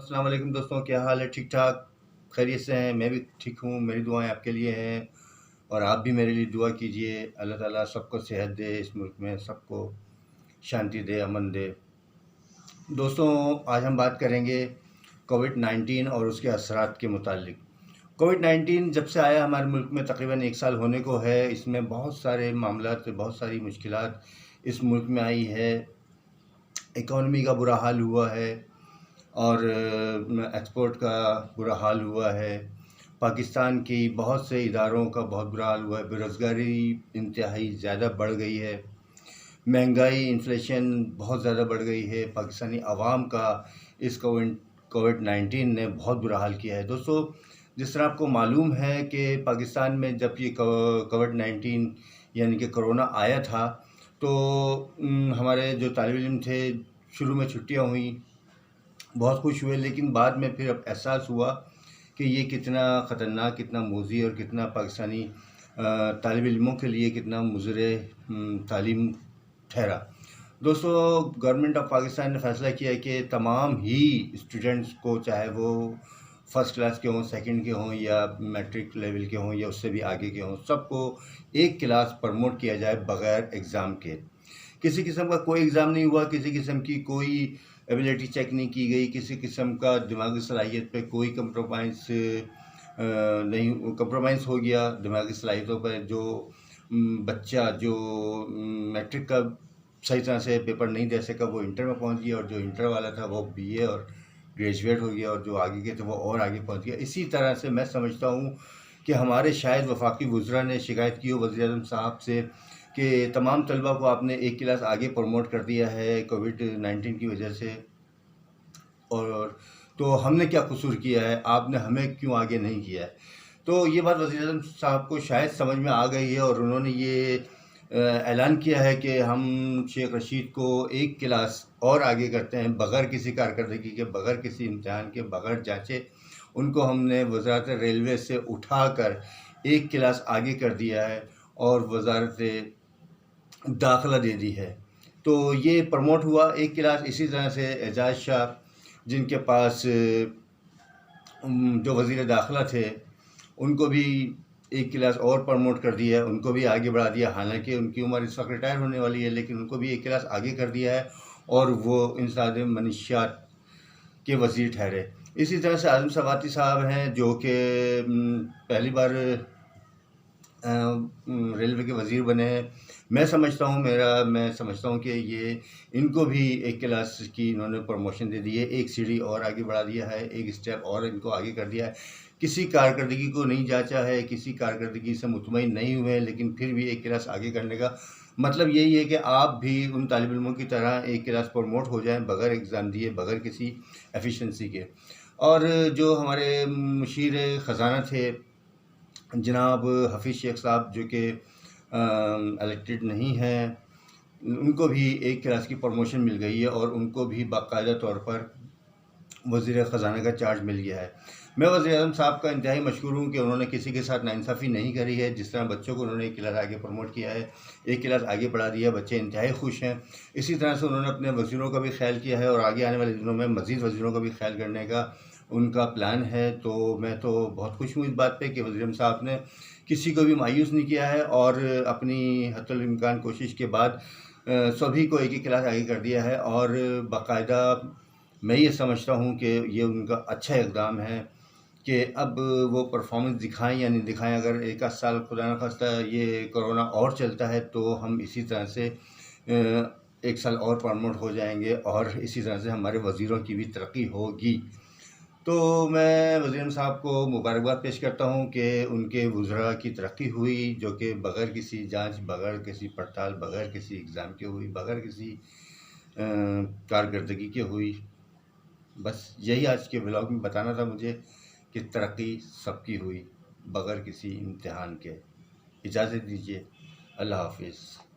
अस्सलाम वालेकुम दोस्तों, क्या हाल है? ठीक ठाक खैरियत से हैं? मैं भी ठीक हूँ। मेरी दुआएं आपके लिए हैं और आप भी मेरे लिए दुआ कीजिए। अल्लाह ताला सबको सेहत दे, इस मुल्क में सबको शांति दे, अमन दे। दोस्तों, आज हम बात करेंगे कोविड-19 और उसके असरात के मुतालिक। कोविड-19 जब से आया हमारे मुल्क में तकरीबन 1 साल होने को है। इसमें बहुत सारे मामलात, बहुत सारी मुश्किलात इस मुल्क में आई है। इकॉनमी का बुरा हाल हुआ है और एक्सपोर्ट का बुरा हाल हुआ है। पाकिस्तान की बहुत से इदारों का बहुत बुरा हाल हुआ है। बेरोज़गारी इंतहाई ज़्यादा बढ़ गई है। महंगाई, इन्फ्लेशन बहुत ज़्यादा बढ़ गई है। पाकिस्तानी अवाम का इस कोविड-19 ने बहुत बुरा हाल किया है। दोस्तों, जिस तरह आपको मालूम है कि पाकिस्तान में जब ये कोविड-19 यानी कि कोरोना आया था, तो हमारे जो तालिब इल्म थे, शुरू में छुट्टियाँ हुई, बहुत खुश हुए, लेकिन बाद में फिर अब एहसास हुआ कि ये कितना ख़तरनाक, कितना मूज़ी और कितना पाकिस्तानी तालिब इल्मों के लिए कितना मुज़र तालीम ठहरा। दोस्तों, गवर्नमेंट ऑफ पाकिस्तान ने फ़ैसला किया कि तमाम ही स्टूडेंट्स को, चाहे वो फ़र्स्ट क्लास के हों, सेकंड के हों या मैट्रिक लेवल के हों या उससे भी आगे के हों, सबको एक क्लास प्रमोट किया जाए बग़ैर एग्ज़ाम के। किसी किस्म का कोई एग्ज़ाम नहीं हुआ, किसी किस्म की कोई एबिलिटी चेक नहीं की गई, किसी किस्म का दिमागी सलाहियत पे कोई नहीं कंप्रोमाइज़ हो गया दिमागी सलाहियतों पर। जो बच्चा जो मैट्रिक का सही तरह से पेपर नहीं दे सका, वो इंटर में पहुंच गया, और जो इंटर वाला था वो बीए और ग्रेजुएट हो गया, और जो आगे के थे वो और आगे पहुंच गया। इसी तरह से मैं समझता हूँ कि हमारे शायद वफाकी वुज़रा ने शिकायत की हो वज़ीर-ए-आज़म साहब से कि तमाम तलबा को आपने एक क्लास आगे प्रमोट कर दिया है कोविड-19 की वजह से, और तो हमने क्या कसूर किया है, आपने हमें क्यों आगे नहीं किया है। तो ये बात वज़ीर-ए-आज़म साहब को शायद समझ में आ गई है और उन्होंने ये ऐलान किया है कि हम शेख रशीद को एक क्लास और आगे करते हैं, बग़ैर किसी कारकर्दगी के, बग़ैर किसी इम्तिहान के, बग़ैर जाँचे। उनको हमने वज़ारत रेलवे से उठाकर एक क्लास आगे कर दिया है और वज़ारत दाखिला दे दी है। तो ये प्रमोट हुआ एक क्लास। इसी तरह से एजाज़ शाह, जिनके पास जो वज़ीर दाखिला थे, उनको भी एक क्लास और प्रमोट कर दिया है, उनको भी आगे बढ़ा दिया। हालांकि उनकी उम्र इस वक्त रिटायर होने वाली है, लेकिन उनको भी एक क्लास आगे कर दिया है और वो इंसाद मनीशियात के वज़ीर ठहरे। इसी तरह से आज़म सवाती साहब हैं, जो कि पहली बार रेलवे के वज़ीर बने हैं। मैं समझता हूँ कि ये इनको भी एक क्लास की इन्होंने प्रमोशन दे दी है, एक सीढ़ी और आगे बढ़ा दिया है, एक स्टेप और इनको आगे कर दिया है। किसी कारकर्दगी को नहीं जांचा है, किसी कारकर्दगी से मुतमईन नहीं हुए, लेकिन फिर भी एक क्लास आगे करने का मतलब यही है कि आप भी उन तालिब इल्मों की तरह एक क्लास प्रमोट हो जाएँ बग़ैर एग्ज़ाम दिए, बग़ैर किसी एफिशिएंसी के। और जो हमारे मुशीर ख़ज़ाना थे जनाब हफ़ीज़ शेख साहब, जो कि इलेक्टेड नहीं हैं, उनको भी एक क्लास की प्रमोशन मिल गई है और उनको भी बाकायदा तौर पर वज़ीर ख़ज़ाना का चार्ज मिल गया है। मैं वज़ीर-ए-आज़म साहब का इंतहाई मशकूर हूँ कि उन्होंने किसी के साथ नाइंसाफ़ी नहीं करी है। जिस तरह बच्चों को उन्होंने एक क्लास आगे प्रमोट किया है, एक क्लास आगे बढ़ा दिया, बच्चे इंतहाई खुश हैं। इसी तरह से उन्होंने अपने वज़ीरों का भी ख़्याल किया है और आगे आने वाले दिनों में मज़ीद वज़ीरों का भी ख़्याल करने का उनका प्लान है। तो मैं तो बहुत खुश हूँ इस बात पे कि वज़ीर-ए-आज़म साहब ने किसी को भी मायूस नहीं किया है और अपनी हद्दुल इम्कान कोशिश के बाद सभी को एक-एक क्लास आगे कर दिया है। और बाकायदा मैं ये समझता हूँ कि ये उनका अच्छा इक़दाम है कि अब वो परफॉर्मेंस दिखाएँ या नहीं दिखाएँ। अगर एक आध साल खुदा न ख़ास्ता ये कोरोना और चलता है तो हम इसी तरह से 1 साल और प्रमोट हो जाएंगे और इसी तरह से हमारे वज़ीरों की भी तरक्की होगी। तो मैं वज़ीर साहब को मुबारकबाद पेश करता हूँ कि उनके वुज़रा की तरक्की हुई, जो कि बग़ैर किसी जांच, बग़ैर किसी पड़ताल, बग़ैर किसी एग्ज़ाम के हुई, बग़ैर किसी कारकर्दगी के हुई। बस यही आज के व्लॉग में बताना था मुझे कि तरक्की सबकी हुई बग़ैर किसी इम्तिहान के। इजाज़त दीजिए। अल्लाह हाफ़िज़।